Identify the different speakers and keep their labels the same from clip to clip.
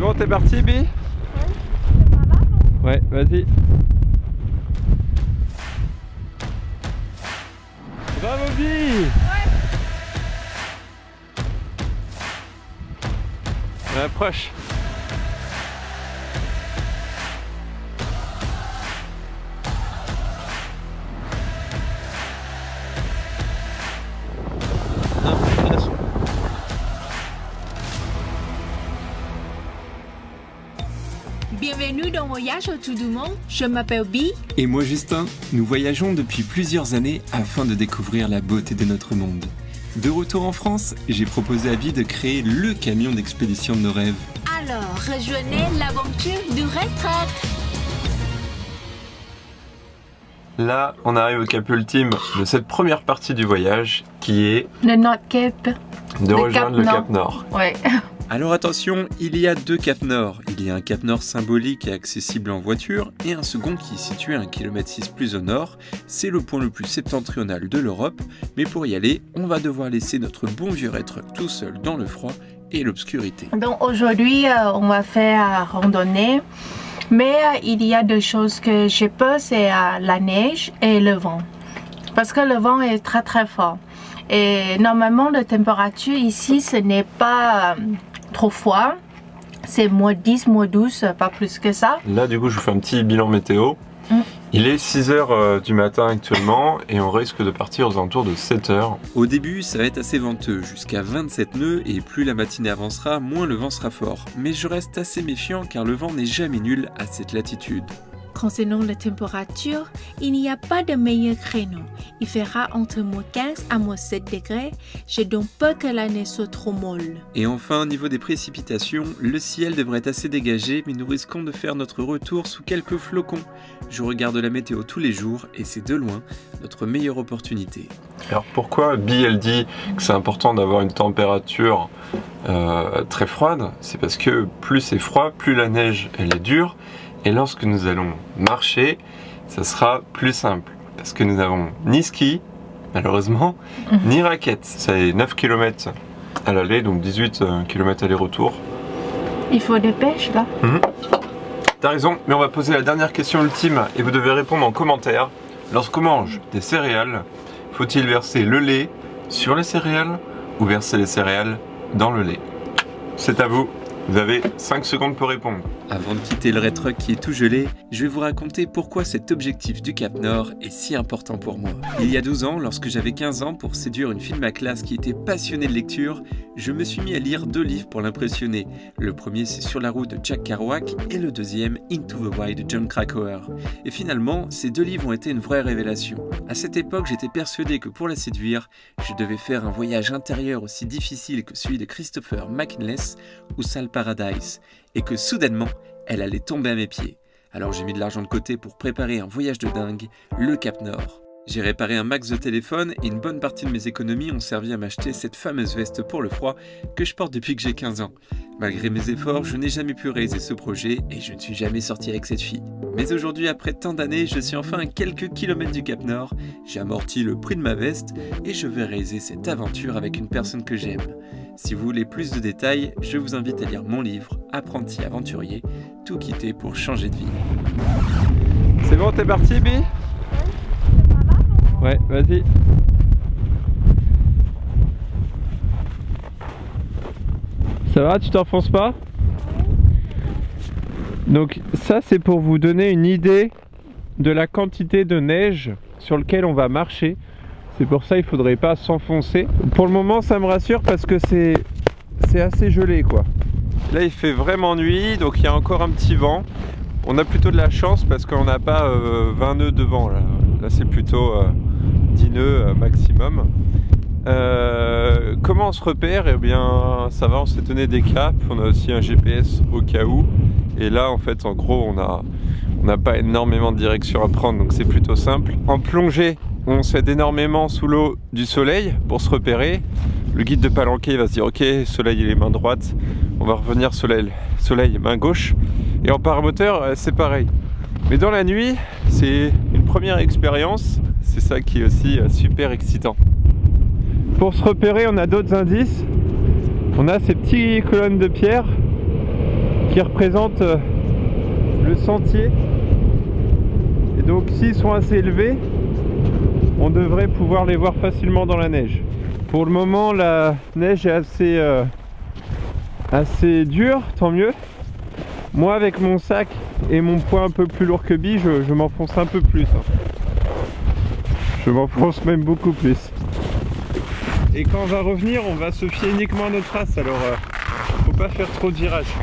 Speaker 1: bon, t'es parti, Bi?
Speaker 2: Oui, c'est par là, non?
Speaker 1: Ouais, vas-y. Bravo, Bi!
Speaker 2: Ouais.
Speaker 1: On approche.
Speaker 3: Bienvenue dans Voyage autour du monde, je m'appelle Bi.
Speaker 4: Et moi Justin, nous voyageons depuis plusieurs années afin de découvrir la beauté de notre monde. De retour en France, j'ai proposé à Bi de créer le camion d'expédition de nos rêves.
Speaker 3: Alors, rejoignez l'aventure du retraite.
Speaker 1: Là, on arrive au cap ultime de cette première partie du voyage qui est
Speaker 2: Le Nord Cape.
Speaker 1: de rejoindre le Cap Nord.
Speaker 2: Ouais.
Speaker 4: Alors attention, il y a deux caps nord. Il y a un cap nord symbolique et accessible en voiture et un second qui est situé à 1,6 km plus au nord. C'est le point le plus septentrional de l'Europe, mais pour y aller, on va devoir laisser notre bon vieux rétruc tout seul dans le froid et l'obscurité.
Speaker 2: Donc aujourd'hui, on va faire randonnée. Mais il y a deux choses que j'ai peur, c'est la neige et le vent. Parce que le vent est très très fort. Et normalement, la température ici, ce n'est pas trop froid. C'est moins 10, moins 12, pas plus que ça.
Speaker 1: Là, du coup, je vous fais un petit bilan météo. Il est 6 h du matin actuellement et on risque de partir aux alentours de 7 h.
Speaker 4: Au début, ça va être assez venteux, jusqu'à 27 nœuds, et plus la matinée avancera, moins le vent sera fort. Mais je reste assez méfiant car le vent n'est jamais nul à cette latitude.
Speaker 3: Concernant la température, il n'y a pas de meilleur créneau. Il fera entre moins 15 à moins 7 degrés. J'ai donc peur que la neige soit trop molle.
Speaker 4: Et enfin, au niveau des précipitations, le ciel devrait être assez dégagé, mais nous risquons de faire notre retour sous quelques flocons. Je regarde la météo tous les jours et c'est de loin notre meilleure opportunité.
Speaker 1: Alors pourquoi Bi, elle dit que c'est important d'avoir une température très froide? C'est parce que plus c'est froid, plus la neige elle est dure. Et lorsque nous allons marcher, ça sera plus simple. Parce que nous n'avons ni ski, malheureusement, ni raquettes. C'est 9 km à l'aller, donc 18 km aller-retour.
Speaker 2: Il faut des pêches là.
Speaker 1: T'as raison, mais on va poser la dernière question ultime et vous devez répondre en commentaire. Lorsqu'on mange des céréales, faut-il verser le lait sur les céréales ou verser les céréales dans le lait? C'est à vous. Vous avez 5 secondes pour répondre.
Speaker 4: Avant de quitter le rétruc qui est tout gelé, je vais vous raconter pourquoi cet objectif du Cap Nord est si important pour moi. Il y a 12 ans, lorsque j'avais 15 ans, pour séduire une fille de ma classe qui était passionnée de lecture, je me suis mis à lire 2 livres pour l'impressionner. Le premier, c'est Sur la route de Jack Kerouac et le deuxième, Into the Wild de Jon Krakauer. Et finalement, ces 2 livres ont été une vraie révélation. À cette époque, j'étais persuadé que pour la séduire, je devais faire un voyage intérieur aussi difficile que celui de Christopher McCandless ou Sal Paradise, et que soudainement, elle allait tomber à mes pieds. Alors j'ai mis de l'argent de côté pour préparer un voyage de dingue, le Cap Nord. J'ai réparé un max de téléphone et une bonne partie de mes économies ont servi à m'acheter cette fameuse veste pour le froid que je porte depuis que j'ai 15 ans. Malgré mes efforts, je n'ai jamais pu réaliser ce projet et je ne suis jamais sorti avec cette fille. Mais aujourd'hui, après tant d'années, je suis enfin à quelques kilomètres du Cap Nord, j'ai amorti le prix de ma veste et je vais réaliser cette aventure avec une personne que j'aime. Si vous voulez plus de détails, je vous invite à lire mon livre « Apprenti aventurier, tout quitter pour changer de vie ».
Speaker 1: C'est bon, t'es parti, Bi?
Speaker 2: C'est par là, non?
Speaker 1: Ouais, vas-y. Ça va, tu t'enfonces pas? Donc ça, c'est pour vous donner une idée de la quantité de neige sur laquelle on va marcher. C'est pour ça il faudrait pas s'enfoncer. Pour le moment ça me rassure parce que c'est assez gelé quoi. Là il fait vraiment nuit, donc il y a encore un petit vent. On a plutôt de la chance parce qu'on n'a pas 20 nœuds de vent là. Là c'est plutôt 10 nœuds maximum. Comment on se repère? Eh bien ça va, on s'est donné des caps, on a aussi un GPS au cas où. Et là en fait en gros on n'a pas énormément de direction à prendre, donc c'est plutôt simple. En plongée, on s'aide énormément sous l'eau du soleil pour se repérer. Le guide de palanquet va se dire ok, soleil il est main droite, on va revenir soleil main gauche. Et en paramoteur c'est pareil. Mais dans la nuit, c'est une première expérience, c'est ça qui est aussi super excitant. Pour se repérer, on a d'autres indices. On a ces petites colonnes de pierre qui représentent le sentier. Et donc s'ils sont assez élevés, on devrait pouvoir les voir facilement dans la neige. Pour le moment, la neige est assez dure, tant mieux. Moi, avec mon sac et mon poids un peu plus lourd que Bi, je m'enfonce un peu plus. Je m'enfonce même beaucoup plus. Et quand on va revenir, on va se fier uniquement à notre trace, alors faut pas faire trop de virages.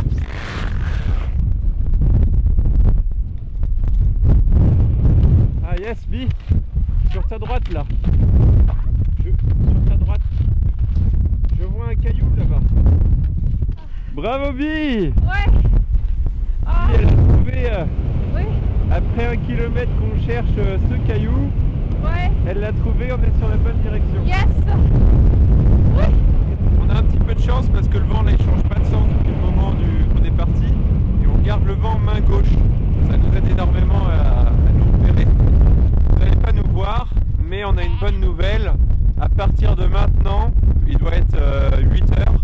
Speaker 1: Ah yes, Bi, sur ta droite là. Sur ta droite. Je vois un caillou là-bas. Bravo Bi.
Speaker 2: Ouais.
Speaker 1: Ah. Bi, elle a trouvé,
Speaker 2: Oui.
Speaker 1: après 1 kilomètre qu'on cherche ce caillou,
Speaker 2: Ouais.
Speaker 1: elle l'a trouvé, on est sur la bonne direction.
Speaker 2: Yes. Oui.
Speaker 1: On a un petit peu de chance parce que le vent là, il change pas de sens depuis le moment qu'on est parti. Et on garde le vent main gauche. Ça nous aide énormément à nous repérer. Vous n'allez pas nous voir, mais on a une bonne nouvelle. À partir de maintenant, il doit être 8 heures,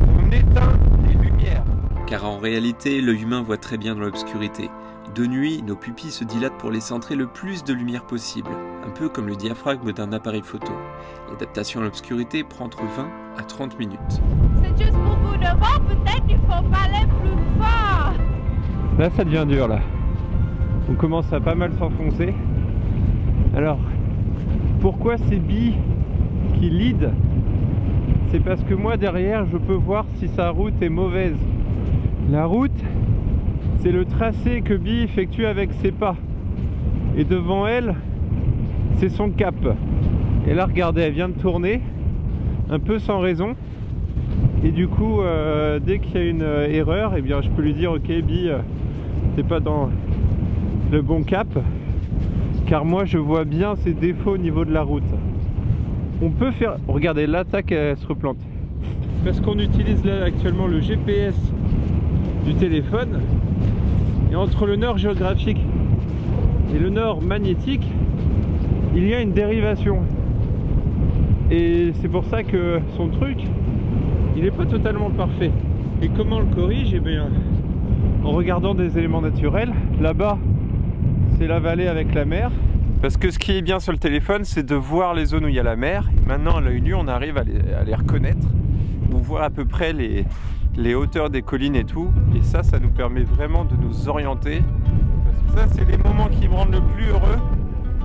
Speaker 1: on éteint les lumières.
Speaker 4: Car en réalité, l'œil humain voit très bien dans l'obscurité. De nuit, nos pupilles se dilatent pour laisser entrer le plus de lumière possible, un peu comme le diaphragme d'un appareil photo. L'adaptation à l'obscurité prend entre 20 à 30 minutes.
Speaker 2: C'est juste beaucoup de vent, peut-être qu'il faut parler plus fort.
Speaker 1: Là, ça devient dur là. On commence à pas mal s'enfoncer. Alors, pourquoi c'est Bi qui lead? C'est parce que moi derrière, je peux voir si sa route est mauvaise. La route, c'est le tracé que Bi effectue avec ses pas. Et devant elle, c'est son cap. Et là, regardez, elle vient de tourner, un peu sans raison. Et du coup, dès qu'il y a une erreur, eh bien, je peux lui dire, ok Bi, t'es pas dans le bon cap. Car moi, je vois bien ses défauts au niveau de la route. On peut faire... Regardez, l'attaque, elle se replante. Parce qu'on utilise là actuellement le GPS du téléphone. Et entre le nord géographique et le nord magnétique, il y a une dérivation. Et c'est pour ça que son truc, il n'est pas totalement parfait. Et comment on le corrige? Eh bien, en regardant des éléments naturels. Là-bas, c'est la vallée avec la mer. Parce que ce qui est bien sur le téléphone, c'est de voir les zones où il y a la mer. Et maintenant, à l'œil nu, on arrive à les reconnaître, ou voir à peu près les hauteurs des collines et tout. Et ça nous permet vraiment de nous orienter. Parce que ça, c'est les moments qui me rendent le plus heureux.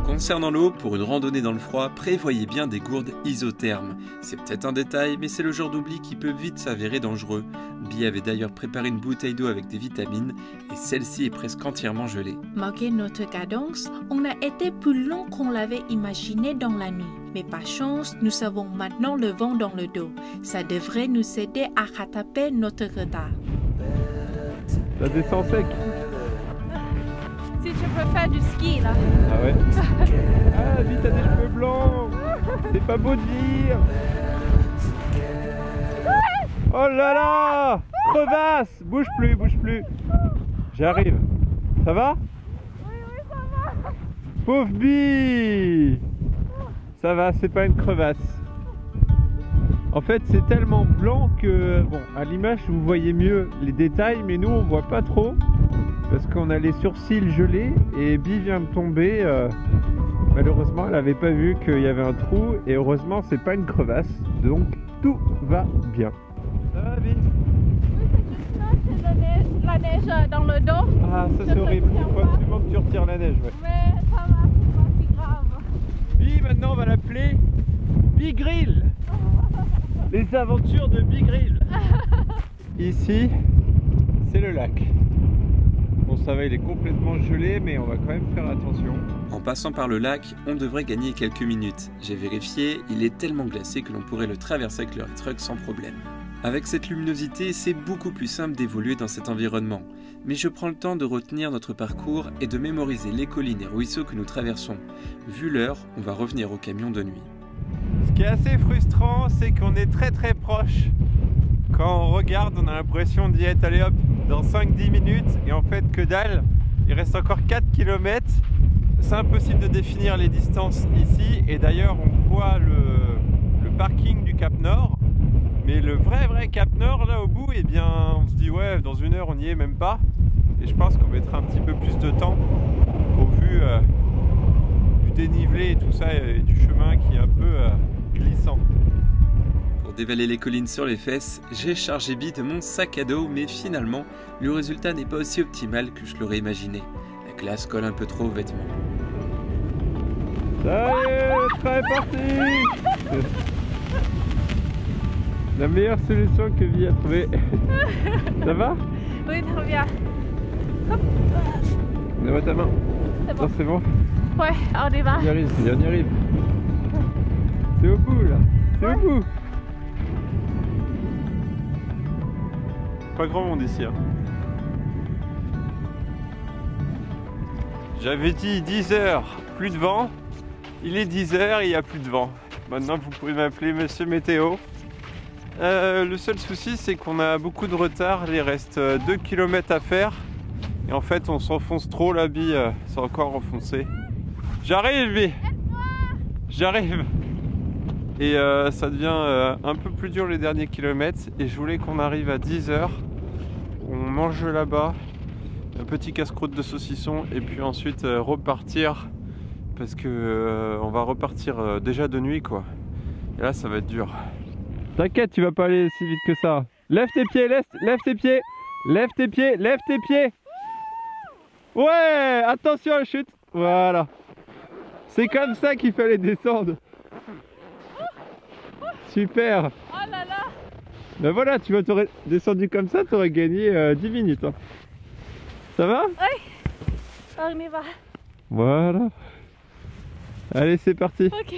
Speaker 4: Concernant l'eau, pour une randonnée dans le froid, prévoyez bien des gourdes isothermes. C'est peut-être un détail, mais c'est le genre d'oubli qui peut vite s'avérer dangereux. Bi avait d'ailleurs préparé une bouteille d'eau avec des vitamines, et celle-ci est presque entièrement gelée.
Speaker 3: Malgré notre cadence, on a été plus long qu'on l'avait imaginé dans la nuit. Mais par chance, nous avons maintenant le vent dans le dos. Ça devrait nous aider à rattraper notre retard.
Speaker 1: Ça descend sec.
Speaker 2: Si tu peux faire du ski là.
Speaker 1: Ah ouais. Ah, Bi, t'as des cheveux blancs. C'est pas beau de dire. Oh là là. Crevasse. Bouge plus, bouge plus. J'arrive. Ça va?
Speaker 2: Oui, ça va.
Speaker 1: Pauvre Bi. Ça va, c'est pas une crevasse. En fait, c'est tellement blanc que, bon, à l'image, vous voyez mieux les détails, mais nous, on voit pas trop. Parce qu'on a les sourcils gelés et Bi vient de tomber. Malheureusement, elle n'avait pas vu qu'il y avait un trou. Et heureusement, c'est pas une crevasse. Donc, tout va bien. Ça va, Bi?
Speaker 2: Oui, c'est juste là, c'est la neige dans le dos.
Speaker 1: Ah, ça c'est horrible. Il faut absolument que tu retires la neige. Ouais.
Speaker 2: Mais ça va, c'est pas si grave.
Speaker 1: Bi, maintenant, on va l'appeler Bi Grill. Les aventures de Bi Grill. Ici, c'est le lac. Bon, ça va, il est complètement gelé, mais on va quand même faire attention.
Speaker 4: En passant par le lac, on devrait gagner quelques minutes. J'ai vérifié, il est tellement glacé que l'on pourrait le traverser avec le truck sans problème. Avec cette luminosité, c'est beaucoup plus simple d'évoluer dans cet environnement. Mais je prends le temps de retenir notre parcours et de mémoriser les collines et ruisseaux que nous traversons. Vu l'heure, on va revenir au camion de nuit.
Speaker 1: Ce qui est assez frustrant, c'est qu'on est très proche. Quand on regarde, on a l'impression d'y être, allez hop, dans 5-10 minutes, et en fait que dalle, il reste encore 4 km. C'est impossible de définir les distances ici, et d'ailleurs on voit le parking du Cap Nord, mais Mais le vrai Cap Nord là au bout, eh bien on se dit ouais, dans 1 heure on n'y est même pas. Et je pense qu'on mettra un petit peu plus de temps au vu du dénivelé et tout ça et du chemin qui est un peu glissant.
Speaker 4: Pour dévaler les collines sur les fesses, j'ai chargé Bi de mon sac à dos, mais finalement, le résultat n'est pas aussi optimal que je l'aurais imaginé. La glace colle un peu trop aux vêtements.
Speaker 1: Salut, le train est parti. La meilleure solution que Bi a trouvée. Ça va?
Speaker 2: Oui, très bien.
Speaker 1: Donne-moi ta main.
Speaker 2: C'est bon.
Speaker 1: C'est bon?
Speaker 2: Ouais, on y va.
Speaker 1: On y arrive, on y arrive. C'est au bout là. C'est au bout. Pas grand monde ici. Hein. J'avais dit 10 heures, plus de vent. Il est 10 heures et il n'y a plus de vent. Maintenant vous pouvez m'appeler Monsieur Météo. Le seul souci c'est qu'on a beaucoup de retard. Il reste 2 km à faire. Et en fait on s'enfonce trop, la Bi s'est encore enfoncé. J'arrive Bi. J'arrive. Et ça devient un peu plus dur les derniers kilomètres. Et je voulais qu'on arrive à 10 heures. On mange là-bas. Un petit casse-croûte de saucisson. Et puis ensuite repartir. Parce que on va repartir déjà de nuit quoi. Et là ça va être dur. T'inquiète, tu vas pas aller si vite que ça. Lève tes pieds, lève tes pieds. Lève tes pieds, lève tes pieds. Ouais, attention à la chute. Voilà. C'est comme ça qu'il fallait descendre. Super.
Speaker 2: Oh là là.
Speaker 1: Ben voilà, tu vas t'aurais descendu comme ça, tu aurais gagné 10 minutes. Hein. Ça va?
Speaker 2: Oui. On y va.
Speaker 1: Voilà. Allez, c'est parti.
Speaker 2: Ok.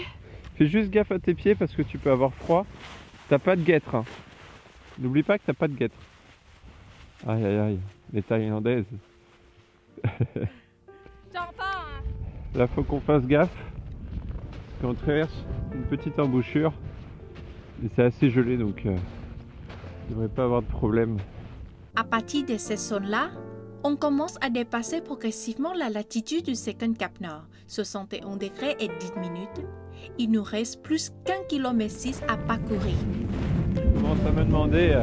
Speaker 1: Fais juste gaffe à tes pieds parce que tu peux avoir froid. T'as pas de guêtres. Hein. N'oublie pas que t'as pas de guêtres. Aïe aïe aïe, les Thaïlandaises.
Speaker 2: J'entends. Hein.
Speaker 1: Là, faut qu'on fasse gaffe. Parce qu'on traverse une petite embouchure. Et c'est assez gelé donc il ne devrait pas avoir de problème.
Speaker 3: À partir de cette zone-là, on commence à dépasser progressivement la latitude du second Cap Nord, 61 degrés et 10 minutes. Il nous reste plus qu'1,6 km à parcourir.
Speaker 1: Je commence à me demander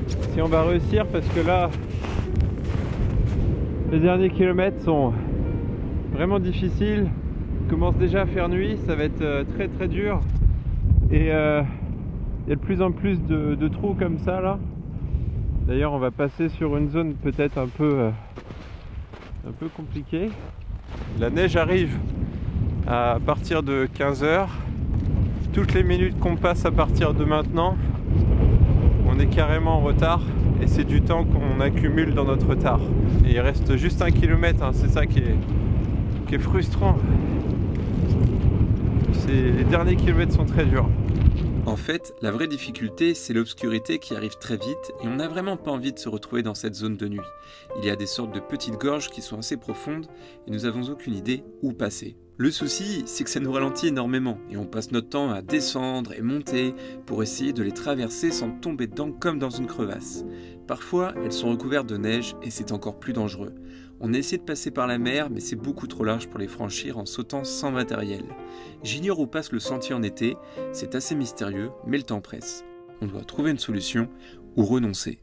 Speaker 1: si on va réussir parce que là, les derniers kilomètres sont vraiment difficiles. Il commence déjà à faire nuit, ça va être très dur. Et il y a de plus en plus de trous comme ça là. D'ailleurs on va passer sur une zone peut-être un peu compliquée. La neige arrive à partir de 15 h. Toutes les minutes qu'on passe à partir de maintenant, on est carrément en retard. Et c'est du temps qu'on accumule dans notre retard. Et il reste juste 1 km, hein, c'est ça qui est frustrant. Les derniers kilomètres sont très durs.
Speaker 4: En fait, la vraie difficulté, c'est l'obscurité qui arrive très vite et on n'a vraiment pas envie de se retrouver dans cette zone de nuit. Il y a des sortes de petites gorges qui sont assez profondes et nous n'avons aucune idée où passer. Le souci, c'est que ça nous ralentit énormément et on passe notre temps à descendre et monter pour essayer de les traverser sans tomber dedans comme dans une crevasse. Parfois, elles sont recouvertes de neige et c'est encore plus dangereux. On a essayé de passer par la mer, mais c'est beaucoup trop large pour les franchir en sautant sans matériel. J'ignore où passe le sentier en été, c'est assez mystérieux, mais le temps presse. On doit trouver une solution ou renoncer.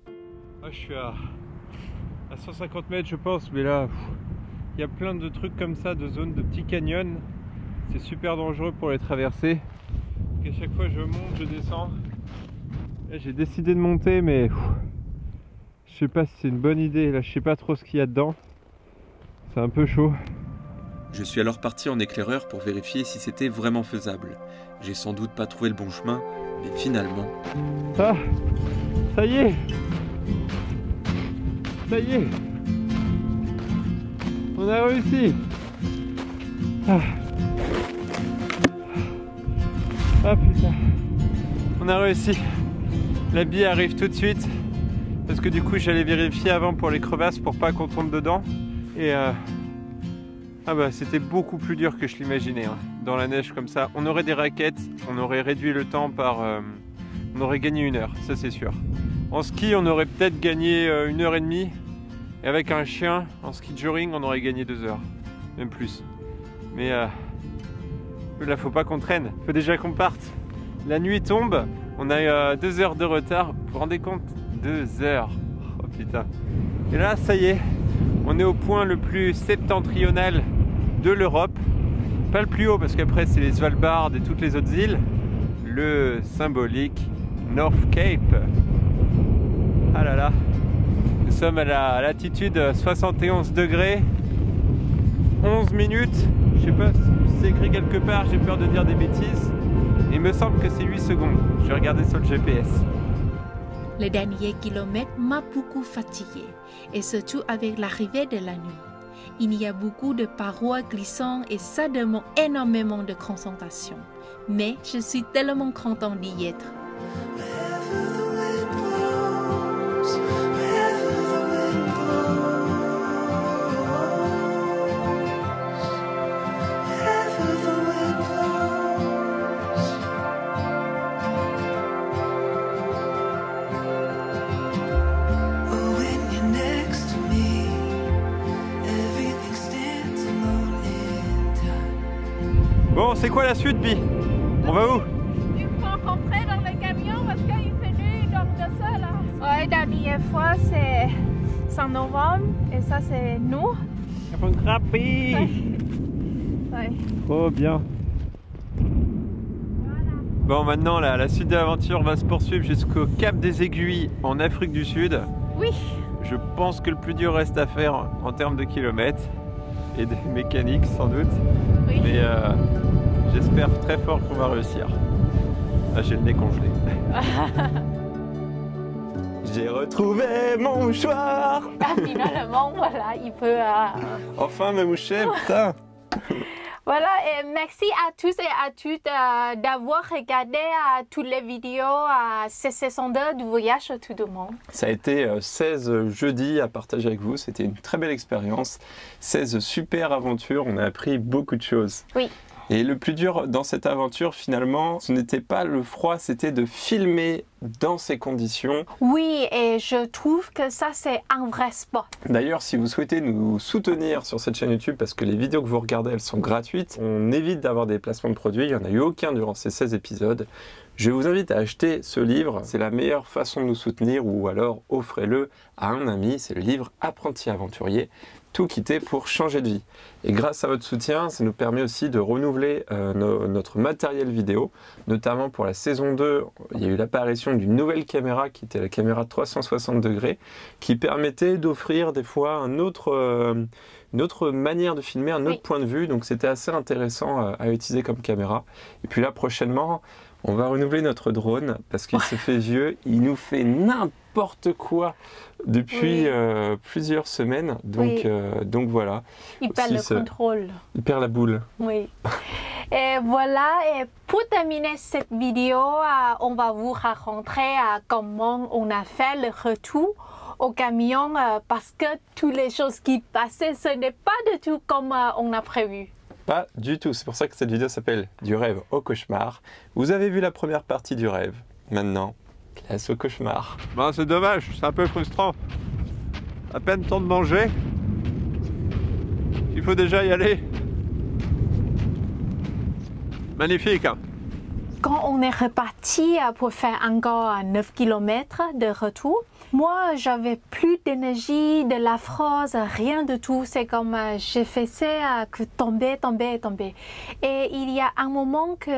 Speaker 1: Ah, je suis à 150 mètres je pense, mais là, il y a plein de trucs comme ça, de zones, de petits canyons. C'est super dangereux pour les traverser. Et à chaque fois je monte, je descends. J'ai décidé de monter, mais je sais pas si c'est une bonne idée. Là, je sais pas trop ce qu'il y a dedans. C'est un peu chaud.
Speaker 4: Je suis alors parti en éclaireur pour vérifier si c'était vraiment faisable. J'ai sans doute pas trouvé le bon chemin, mais finalement...
Speaker 1: Ah, ça y est. Ça y est. On a réussi. Ah putain. On a réussi. La bille arrive tout de suite. Parce que du coup j'allais vérifier avant pour les crevasses pour pas qu'on tombe dedans. Et ah bah c'était beaucoup plus dur que je l'imaginais hein. Dans la neige comme ça. On aurait des raquettes, on aurait réduit le temps par... on aurait gagné 1 heure, ça c'est sûr. En ski on aurait peut-être gagné 1h30. Et avec un chien, en ski joring, on aurait gagné 2 heures. Même plus. Mais là faut pas qu'on traîne, faut déjà qu'on parte. La nuit tombe, On a eu 2 heures de retard. Vous vous rendez compte? 2 heures. Oh putain. Et là, ça y est, on est au point le plus septentrional de l'Europe. Pas le plus haut parce qu'après c'est les Svalbard et toutes les autres îles. Le symbolique North Cape. Ah là là. Nous sommes à la latitude 71 degrés. 11 minutes. Je sais pas si c'est écrit quelque part, j'ai peur de dire des bêtises. Il me semble que c'est 8 secondes. Je vais regarder sur le GPS.
Speaker 3: Le dernier kilomètre m'a beaucoup fatiguée, et surtout avec l'arrivée de la nuit. Il y a beaucoup de parois glissantes et ça demande énormément de concentration. Mais je suis tellement contente d'y être.
Speaker 1: Bon, c'est quoi la suite, Bi? On va où?
Speaker 2: Il faut rentrer dans le camion parce qu'il fait nuit dans le sol. Ouais, la dernière fois c'est en novembre et ça c'est nous.
Speaker 1: Ouais. Oh bien.
Speaker 2: Voilà.
Speaker 1: Bon, maintenant la suite de l'aventure va se poursuivre jusqu'au Cap des Aiguilles en Afrique du Sud.
Speaker 2: Oui.
Speaker 1: Je pense que le plus dur reste à faire en termes de kilomètres et de mécanique sans doute.
Speaker 2: Oui.
Speaker 1: Mais j'espère très fort qu'on va réussir. Ah, j'ai le nez congelé. J'ai retrouvé mon mouchoir.
Speaker 2: Ah, finalement, voilà, il peut...
Speaker 1: Enfin me moucher, putain.
Speaker 2: Voilà, et merci à tous et à toutes d'avoir regardé toutes les vidéos ces saisons 2 du voyage autour du monde.
Speaker 1: Ça a été 16 jeudis à partager avec vous, c'était une très belle expérience, 16 super aventures, on a appris beaucoup de choses.
Speaker 2: Oui.
Speaker 1: Et le plus dur dans cette aventure finalement, ce n'était pas le froid, c'était de filmer dans ces conditions.
Speaker 2: Oui, et je trouve que ça c'est un vrai sport.
Speaker 1: D'ailleurs, si vous souhaitez nous soutenir sur cette chaîne YouTube, parce que les vidéos que vous regardez, elles sont gratuites, on évite d'avoir des placements de produits, il n'y en a eu aucun durant ces 16 épisodes. Je vous invite à acheter ce livre, c'est la meilleure façon de nous soutenir, ou alors offrez-le à un ami, c'est le livre Apprenti Aventurier, tout quitter pour changer de vie. Et grâce à votre soutien, ça nous permet aussi de renouveler notre matériel vidéo, notamment pour la saison 2, il y a eu l'apparition d'une nouvelle caméra qui était la caméra 360 degrés, qui permettait d'offrir des fois une autre manière de filmer, un autre point de vue, donc c'était assez intéressant à utiliser comme caméra. Et puis là, prochainement, on va renouveler notre drone parce qu'il se fait vieux, il nous fait n'importe quoi depuis plusieurs semaines, donc, donc voilà.
Speaker 2: Il perd le contrôle.
Speaker 1: Il perd la boule.
Speaker 2: Oui. Et voilà, et pour terminer cette vidéo, on va vous raconter comment on a fait le retour au camion parce que toutes les choses qui passaient, ce n'est pas du tout comme on a prévu.
Speaker 1: Pas du tout, c'est pour ça que cette vidéo s'appelle Du rêve au cauchemar. Vous avez vu la première partie du rêve, maintenant, place au cauchemar. Ben, c'est dommage, c'est un peu frustrant. À peine temps de manger, il faut déjà y aller. Magnifique, hein?
Speaker 2: Quand on est reparti pour faire encore 9 km de retour, moi, j'avais plus d'énergie, de la phrase, rien du tout. C'est comme je faisais que tomber. Et il y a un moment que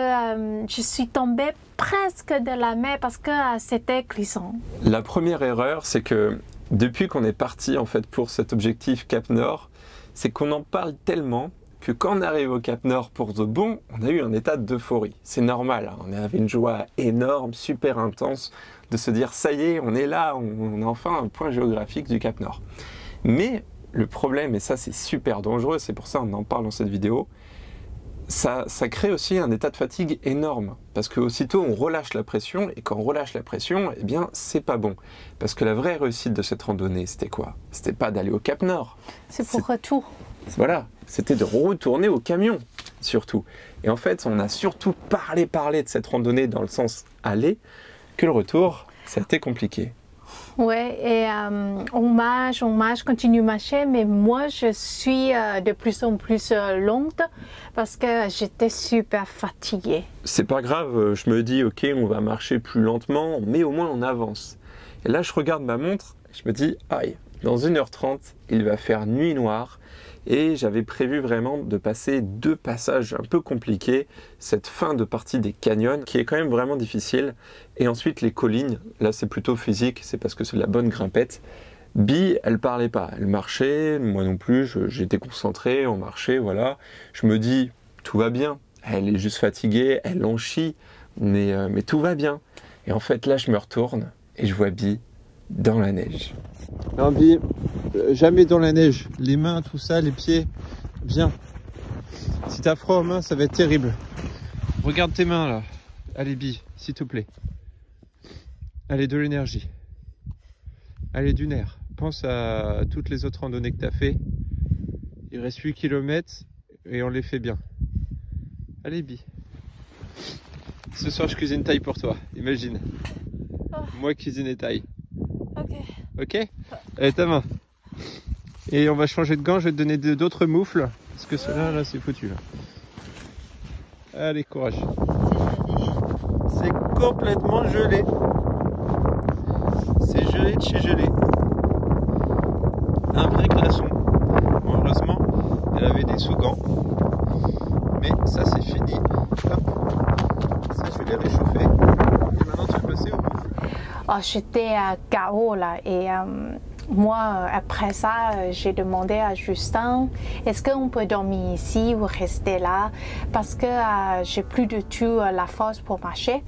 Speaker 2: je suis tombée presque de la mer parce que c'était glissant. La
Speaker 1: première erreur, c'est que depuis qu'on est parti en fait pour cet objectif Cap Nord, c'est qu'on en parle tellement que quand on arrive au Cap Nord pour de bon, on a eu un état d'euphorie. C'est normal, hein, on avait une joie énorme, super intense, de se dire ça y est, on est là, on a enfin un point géographique du Cap Nord. Mais le problème, et ça c'est super dangereux, c'est pour ça qu'on en parle dans cette vidéo, ça crée aussi un état de fatigue énorme, parce que aussitôt on relâche la pression, et quand on relâche la pression, eh bien c'est pas bon. Parce que la vraie réussite de cette randonnée, c'était quoi? C'était pas d'aller au Cap Nord.
Speaker 2: C'est pour retour.
Speaker 1: Voilà, c'était de retourner au camion, surtout. Et en fait, on a surtout parlé de cette randonnée dans le sens aller, que le retour, ça a été compliqué.
Speaker 2: Ouais, et on marche, continue à marcher, mais moi je suis de plus en plus lente parce que j'étais super fatiguée.
Speaker 1: C'est pas grave, je me dis ok, on va marcher plus lentement, mais au moins on avance. Et là je regarde ma montre, je me dis aïe, dans 1h30, il va faire nuit noire. Et j'avais prévu vraiment de passer 2 passages un peu compliqués, cette fin de partie des canyons qui est quand même vraiment difficile, et ensuite les collines, là c'est plutôt physique, c'est parce que c'est de la bonne grimpette. Bi, elle parlait pas, elle marchait, moi non plus, j'étais concentré, on marchait, voilà. Je me dis, tout va bien, elle est juste fatiguée, elle en chie, mais tout va bien. Et en fait là je me retourne et je vois Bi dans la neige. Non Bi, jamais dans la neige, les mains, tout ça, les pieds, viens. Si t'as froid aux mains, ça va être terrible. Regarde tes mains là. Allez Bi, s'il te plaît. Allez, de l'énergie. Allez, du nerf. Pense à toutes les autres randonnées que t'as fait. Il reste 8 km et on les fait bien. Allez Bi. Ce soir je cuisine taille pour toi, imagine. Oh. Moi cuisine et taille.
Speaker 2: Ok.
Speaker 1: Ok. Allez, ta main. Et on va changer de gants, je vais te donner d'autres moufles. Parce que ceux-là, là, c'est foutu. Là. Allez, courage. C'est complètement gelé. C'est gelé de chez gelé. Un vrai glaçon. Bon, heureusement, elle avait des sous-gants. Mais ça, c'est fini. Hop. Ça, je vais les réchauffer. Et maintenant, tu vas passer au moufle.
Speaker 2: Oh, j'étais à KO là et moi après ça j'ai demandé à Justin est-ce qu'on peut dormir ici ou rester là parce que j'ai plus du tout la force pour marcher,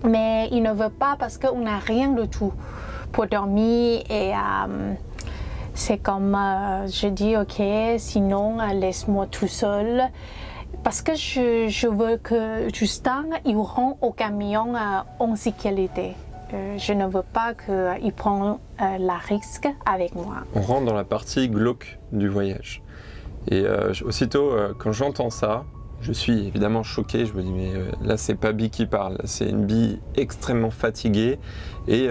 Speaker 2: mais il ne veut pas parce qu'on n'a rien du tout pour dormir et c'est comme je dis ok sinon laisse-moi tout seul. Parce que je veux que Justin il rentre au camion en sécurité. Je ne veux pas qu'il prenne la risque avec moi.
Speaker 1: On rentre dans la partie glauque du voyage. Et aussitôt, quand j'entends ça, je suis évidemment choqué. Je me dis, mais là, c'est pas Bi qui parle. C'est une Bi extrêmement fatiguée. Et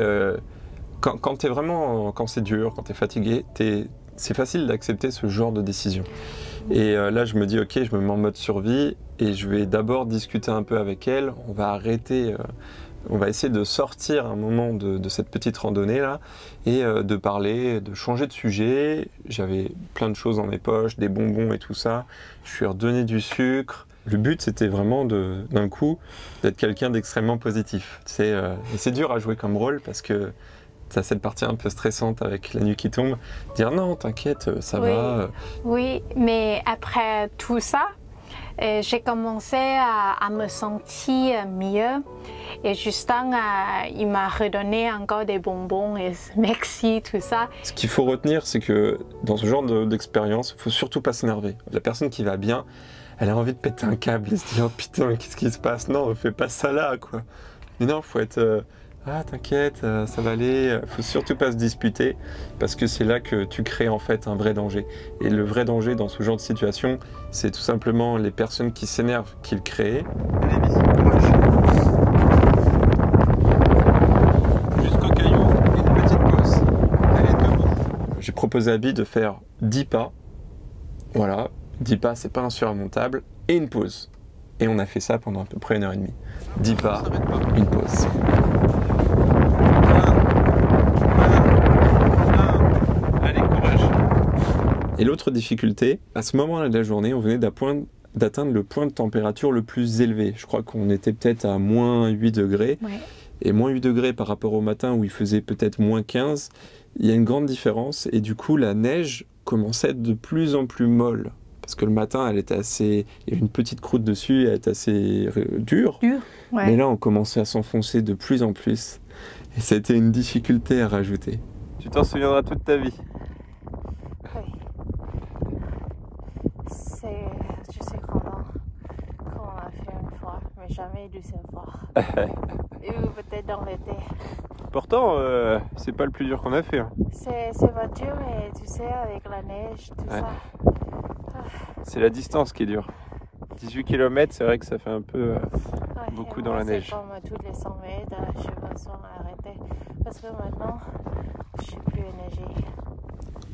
Speaker 1: quand t'es vraiment, quand c'est dur, quand t'es fatigué, c'est facile d'accepter ce genre de décision. Et là, je me dis, ok, je me mets en mode survie et je vais d'abord discuter un peu avec elle. On va arrêter, on va essayer de sortir un moment de cette petite randonnée là et de parler, de changer de sujet. J'avais plein de choses dans mes poches, des bonbons et tout ça. Je lui ai redonné du sucre. Le but, c'était vraiment d'un coup d'être quelqu'un d'extrêmement positif. Et c'est dur à jouer comme rôle parce que t'as cette partie un peu stressante avec la nuit qui tombe, dire non, t'inquiète, ça va.
Speaker 2: Oui, mais après tout ça, j'ai commencé à me sentir mieux. Et Justin, il m'a redonné encore des bonbons et merci, tout ça.
Speaker 1: Ce qu'il faut retenir, c'est que dans ce genre d'expérience, il ne faut surtout pas s'énerver. La personne qui va bien, elle a envie de péter un câble et se dire oh putain, qu'est-ce qui se passe? Non, on fait pas ça là, quoi. Mais non, il faut être... ah t'inquiète, ça va aller, faut surtout pas se disputer parce que c'est là que tu crées en fait un vrai danger. Et le vrai danger dans ce genre de situation, c'est tout simplement les personnes qui s'énervent qui le créent. Allez, Bi, courage. Jusqu'au caillou, une petite pause. Allez, debout. J'ai proposé à Bi de faire 10 pas. Voilà, 10 pas, c'est pas insurmontable. Et une pause. Et on a fait ça pendant à peu près 1h30. 10 pas, une pause. Et l'autre difficulté, à ce moment-là de la journée, on venait d'atteindre le point de température le plus élevé. Je crois qu'on était peut-être à moins 8 degrés. Ouais. Et moins 8 degrés par rapport au matin où il faisait peut-être moins 15, il y a une grande différence. Et du coup, la neige commençait à être de plus en plus molle. Parce que le matin, elle était assez... il y avait une petite croûte dessus, elle était assez dure. Ouais. Mais là, on commençait à s'enfoncer de plus en plus. Et c'était une difficulté à rajouter. Tu t'en souviendras toute ta vie.
Speaker 2: Oui. Je suis content qu'on a fait une fois, mais jamais dû se voir. Ou peut-être dans l'été.
Speaker 1: Pourtant, c'est pas le plus dur qu'on a fait. Hein.
Speaker 2: C'est pas dur, mais tu sais, avec la neige, tout ça.
Speaker 1: C'est la distance qui est dure. 18 km, c'est vrai que ça fait un peu beaucoup dans la neige.
Speaker 2: C'est comme tous les 100 mètres, je me sens arrêtée. parce que maintenant, je suis plus énergique.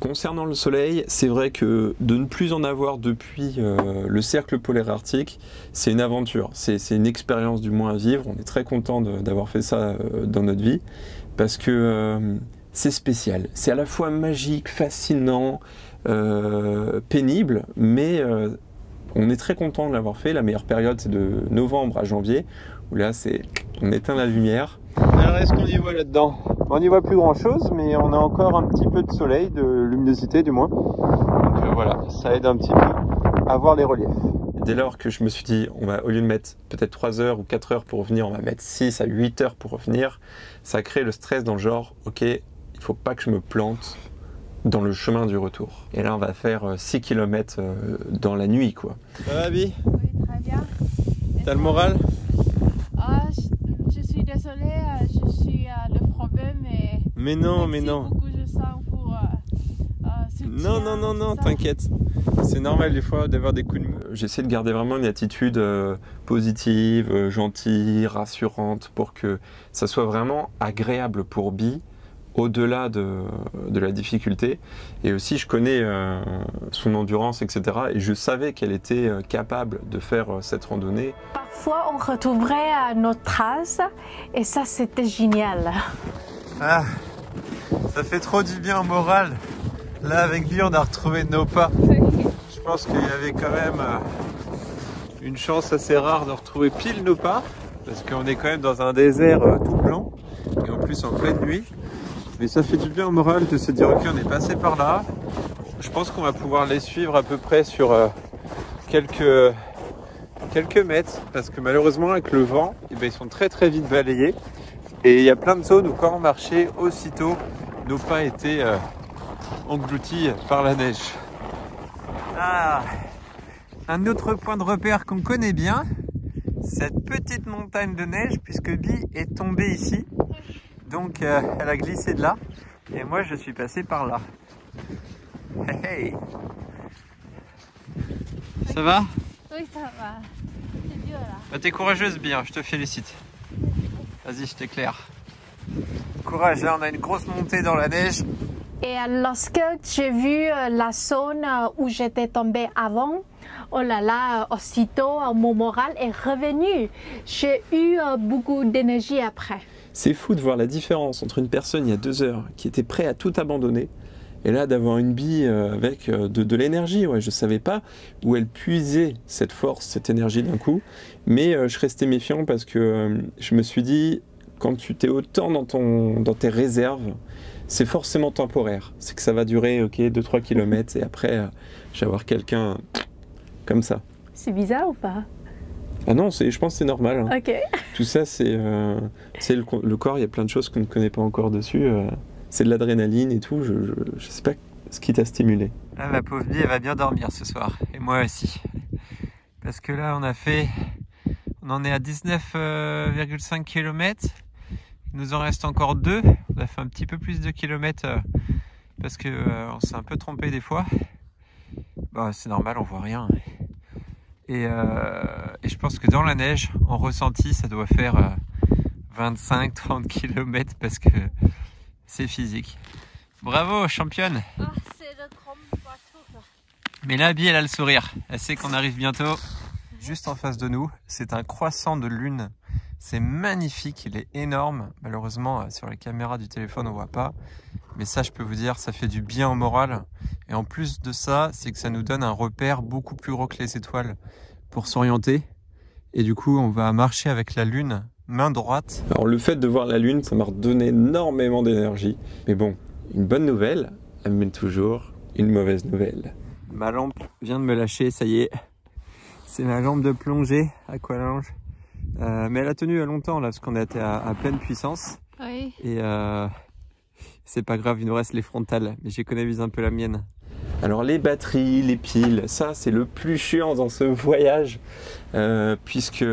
Speaker 1: Concernant le soleil, c'est vrai que de ne plus en avoir depuis le cercle polaire arctique, c'est une aventure, c'est une expérience du moins à vivre. On est très content d'avoir fait ça dans notre vie parce que c'est spécial. C'est à la fois magique, fascinant, pénible, mais on est très content de l'avoir fait. La meilleure période, c'est de novembre à janvier, où là, on éteint la lumière. Alors, est-ce qu'on y voit là-dedans? On n'y voit plus grand-chose, mais on a encore un petit peu de soleil, de luminosité du moins. Donc voilà, ça aide un petit peu à voir les reliefs. Dès lors que je me suis dit, on va, au lieu de mettre peut-être 3 heures ou 4 heures pour revenir, on va mettre 6 à 8 heures pour revenir, ça crée le stress dans le genre, ok, il ne faut pas que je me plante dans le chemin du retour. Et là, on va faire 6 km dans la nuit, quoi. Ça va, Abby?
Speaker 5: Oui, très bien.
Speaker 1: T'as le moral?
Speaker 5: Je suis désolée, je suis le problème.
Speaker 1: Mais non, mais non.
Speaker 5: Beaucoup, je sens pour
Speaker 1: non, non, non, non, t'inquiète. C'est normal des fois d'avoir des coups de mou. J'essaie de garder vraiment une attitude positive, gentille, rassurante pour que ça soit vraiment agréable pour Bi au-delà de la difficulté. Et aussi, je connais son endurance, etc. Et je savais qu'elle était capable de faire cette randonnée.
Speaker 2: Parfois, on retrouverait notre trace et ça, c'était génial.
Speaker 1: Ah, ça fait trop du bien au moral. Là, avec lui, on a retrouvé nos pas. Je pense qu'il y avait quand même une chance assez rare de retrouver pile nos pas, parce qu'on est quand même dans un désert tout blanc, et en plus en pleine nuit. Mais ça fait du bien au moral de se dire, ok, on est passé par là. Je pense qu'on va pouvoir les suivre à peu près sur quelques mètres, parce que malheureusement, avec le vent, eh ben, ils sont très très vite balayés. Et il y a plein de zones où quand on marchait, aussitôt, nos pas étaient engloutis par la neige. Ah, un autre point de repère qu'on connaît bien, cette petite montagne de neige, puisque Bi est tombée ici. Donc elle a glissé de là, et moi je suis passé par là. Hey, hey. Ça va?
Speaker 5: Oui, ça va. C'est dur là.
Speaker 1: Bah, t'es courageuse, Bi, je te félicite. Vas-y, je t'éclaire. Courage, là on a une grosse montée dans la neige.
Speaker 2: Et lorsque j'ai vu la zone où j'étais tombée avant, oh là là, aussitôt mon moral est revenu. J'ai eu beaucoup d'énergie après.
Speaker 1: C'est fou de voir la différence entre une personne il y a 2 heures qui était prêt à tout abandonner et là d'avoir une Bi avec de l'énergie. Ouais, je ne savais pas où elle puisait cette force, cette énergie d'un coup, mais je restais méfiant parce que je me suis dit, quand tu t'es autant dans tes réserves, c'est forcément temporaire. C'est que ça va durer 2-3 km et après je vais avoir quelqu'un comme ça.
Speaker 2: C'est bizarre ou pas?
Speaker 1: Ah non, je pense que c'est normal. Hein.
Speaker 2: Ok.
Speaker 1: Tout ça, c'est le corps, il y a plein de choses qu'on ne connaît pas encore dessus. C'est de l'adrénaline et tout, je ne sais pas ce qui t'a stimulé. Là, ma pauvre Bi, elle va bien dormir ce soir, et moi aussi. Parce que là, on en est à 19,5 km. Il nous en reste encore 2. On a fait un petit peu plus de kilomètres parce que on s'est un peu trompé des fois. Bah, c'est normal, on voit rien. Et je pense que dans la neige, en ressenti, ça doit faire 25-30 km parce que c'est physique. Bravo, championne!
Speaker 5: Ah, c'est le grand bateau.
Speaker 1: Mais là, Bi, elle a le sourire. Elle sait qu'on arrive bientôt. Juste en face de nous, c'est un croissant de lune. C'est magnifique, il est énorme. Malheureusement, sur les caméras du téléphone, on ne voit pas. Mais ça, je peux vous dire, ça fait du bien au moral. Et en plus de ça, c'est que ça nous donne un repère beaucoup plus gros que les étoiles pour s'orienter. Et du coup, on va marcher avec la lune, main droite. Alors le fait de voir la lune, ça m'a redonné énormément d'énergie. Mais bon, une bonne nouvelle amène toujours une mauvaise nouvelle. Ma lampe vient de me lâcher, ça y est. C'est ma lampe de plongée Aqualange. Mais elle a tenu longtemps là, parce qu'on a été à pleine puissance.
Speaker 5: Oui.
Speaker 1: Et c'est pas grave, il nous reste les frontales, mais j'économise un peu la mienne. Alors les batteries, les piles, ça c'est le plus chiant dans ce voyage, puisque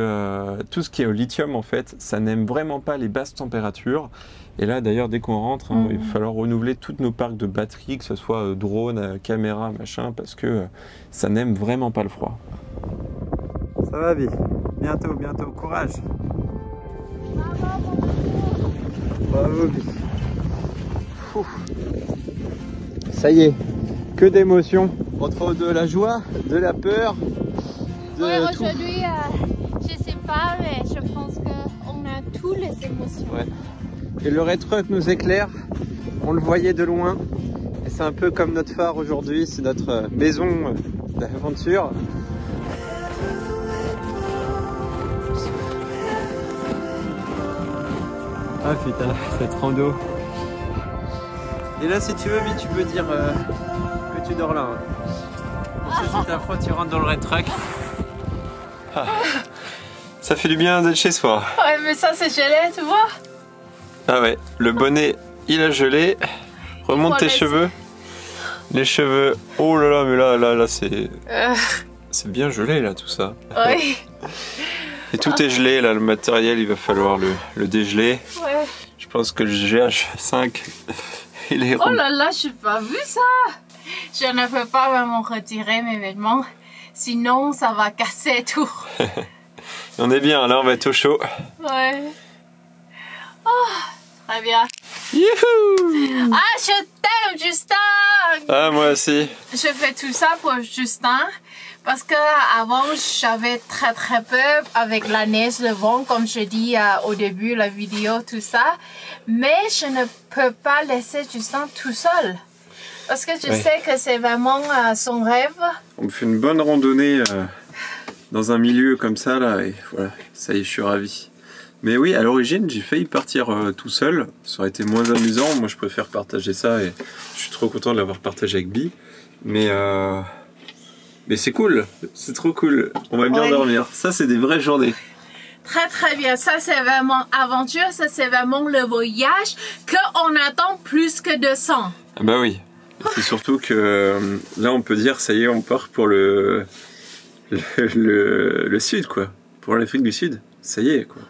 Speaker 1: tout ce qui est au lithium en fait, ça n'aime vraiment pas les basses températures. Et là d'ailleurs dès qu'on rentre, il va falloir renouveler toutes nos parcs de batteries, que ce soit drone, caméra, machin, parce que ça n'aime vraiment pas le froid. Ça va, Bi? Bientôt, courage! Bravo, Bi! Ça y est, que d'émotions, entre de la joie, de la peur, de
Speaker 5: Ouais,
Speaker 1: tout.
Speaker 5: aujourd'hui, je sais pas, mais je pense qu'on a toutes les émotions.
Speaker 1: Ouais. Et le Red Truck nous éclaire, on le voyait de loin, et c'est un peu comme notre phare aujourd'hui, c'est notre maison d'aventure. Ah putain, cette rando. Et là, si tu veux, tu peux dire que tu dors là. Comme ça, si t'as froid, tu rentres dans le Red Truck. Ah. Ça fait du bien d'être chez soi.
Speaker 2: Ouais, mais ça c'est gelé, tu vois.
Speaker 1: Ah ouais, le bonnet, il a gelé. Remonte tes cheveux. Les cheveux, oh là là, mais là, c'est bien gelé là, tout ça.
Speaker 2: Oui.
Speaker 1: Et tout est gelé là, le matériel, il va falloir le dégeler.
Speaker 2: Ouais.
Speaker 1: Je pense que le GH5, il est
Speaker 2: Oh là là, je n'ai pas vu ça. Je ne peux pas vraiment retirer mes vêtements, sinon ça va casser tout.
Speaker 1: On est bien, là on va être au chaud.
Speaker 2: Ouais. Oh, très bien.
Speaker 1: Youhou!
Speaker 2: Ah, je t'aime, Justin.
Speaker 1: Ah, moi aussi.
Speaker 2: Je fais tout ça pour Justin parce que avant j'avais très peur avec la neige, le vent, comme je dis au début la vidéo, tout ça. Mais je ne peux pas laisser Justin tout seul parce que je sais que c'est vraiment son rêve.
Speaker 1: On me fait une bonne randonnée dans un milieu comme ça là et voilà, ça y est, je suis ravi. Mais oui, à l'origine, j'ai failli partir tout seul. Ça aurait été moins amusant. Moi, je préfère partager ça et je suis trop content de l'avoir partagé avec Bi. Mais c'est cool. C'est trop cool. On va bien dormir. Ça, c'est des vraies journées.
Speaker 2: Très bien. Ça, c'est vraiment aventure. Ça, c'est vraiment le voyage qu'on attend plus que 200.
Speaker 1: Ah bah oui. C'est surtout que là, on peut dire, ça y est, on part pour le sud, quoi. Pour l'Afrique du Sud. Ça y est, quoi.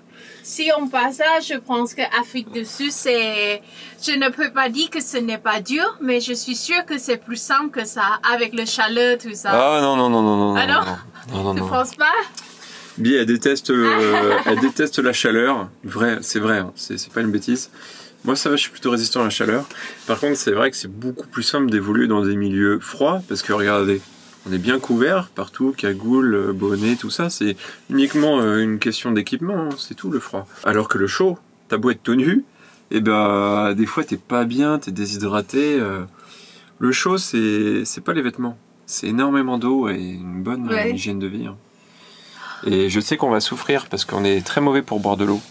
Speaker 2: Si on passe ça, je pense que Afrique du Sud, c'est... Je ne peux pas dire que ce n'est pas dur, mais je suis sûre que c'est plus simple que ça, avec le chaleur, tout ça.
Speaker 1: Ah non.
Speaker 2: Ah non? Tu ne penses pas?
Speaker 1: Bi, elle déteste la chaleur. C'est vrai, hein. C'est pas une bêtise. Moi, ça va, je suis plutôt résistant à la chaleur. Par contre, c'est vrai que c'est beaucoup plus simple d'évoluer dans des milieux froids, parce que regardez, on est bien couvert partout, cagoule, bonnet, tout ça. C'est uniquement une question d'équipement, hein, c'est tout le froid. Alors que le chaud, t'as beau être tenu, et ben des fois t'es pas bien, t'es déshydraté. Le chaud, c'est pas les vêtements, c'est énormément d'eau et une bonne hygiène de vie. Hein. Et je sais qu'on va souffrir parce qu'on est très mauvais pour boire de l'eau.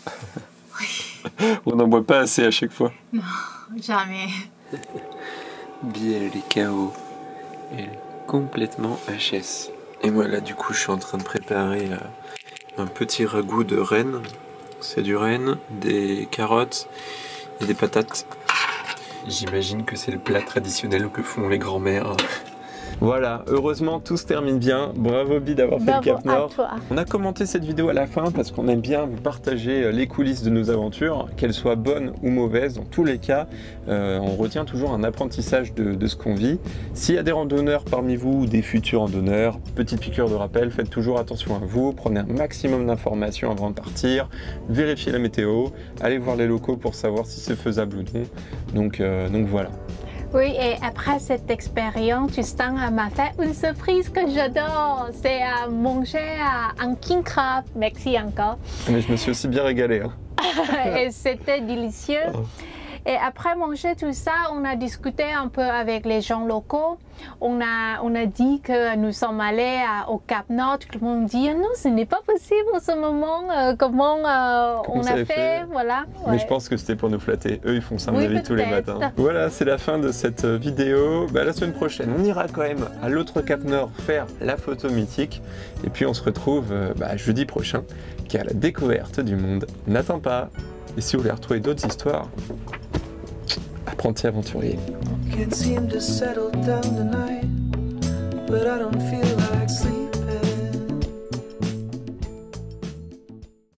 Speaker 1: On n'en boit pas assez à chaque fois.
Speaker 2: Non, jamais.
Speaker 1: Bi, elle est KO. Elle est complètement HS. Et moi là du coup je suis en train de préparer un petit ragoût de renne. C'est du renne, des carottes et des patates. J'imagine que c'est le plat traditionnel que font les grands-mères. Voilà, heureusement tout se termine bien. Bravo Bi d'avoir fait le Cap Nord. On a commenté cette vidéo à la fin parce qu'on aime bien vous partager les coulisses de nos aventures, qu'elles soient bonnes ou mauvaises. Dans tous les cas, on retient toujours un apprentissage de ce qu'on vit. S'il y a des randonneurs parmi vous ou des futurs randonneurs, petite piqûre de rappel, faites toujours attention à vous, prenez un maximum d'informations avant de partir, vérifiez la météo, allez voir les locaux pour savoir si c'est faisable ou non. Donc voilà.
Speaker 6: Oui, et après cette expérience, Justin m'a fait une surprise que j'adore. C'est à manger un king crab. Merci encore.
Speaker 1: Mais je me suis aussi bien régalé. Hein.
Speaker 6: Et c'était délicieux. Et après manger tout ça, on a discuté un peu avec les gens locaux. On a dit que nous sommes allés au Cap Nord. Tout le monde dit non, ce n'est pas possible en ce moment. Comment on a fait, voilà. Ouais.
Speaker 1: Mais je pense que c'était pour nous flatter. Eux, ils font ça à mon
Speaker 6: Oui,
Speaker 1: avis tous les matins. Voilà, c'est la fin de cette vidéo. La semaine prochaine, on ira quand même à l'autre Cap Nord faire la photo mythique. Et puis on se retrouve jeudi prochain, qui est à la découverte du monde n'attend pas. Et si vous voulez retrouver d'autres histoires, apprenti aventurier.
Speaker 7: Can't seem to settle down tonight, but I don't feel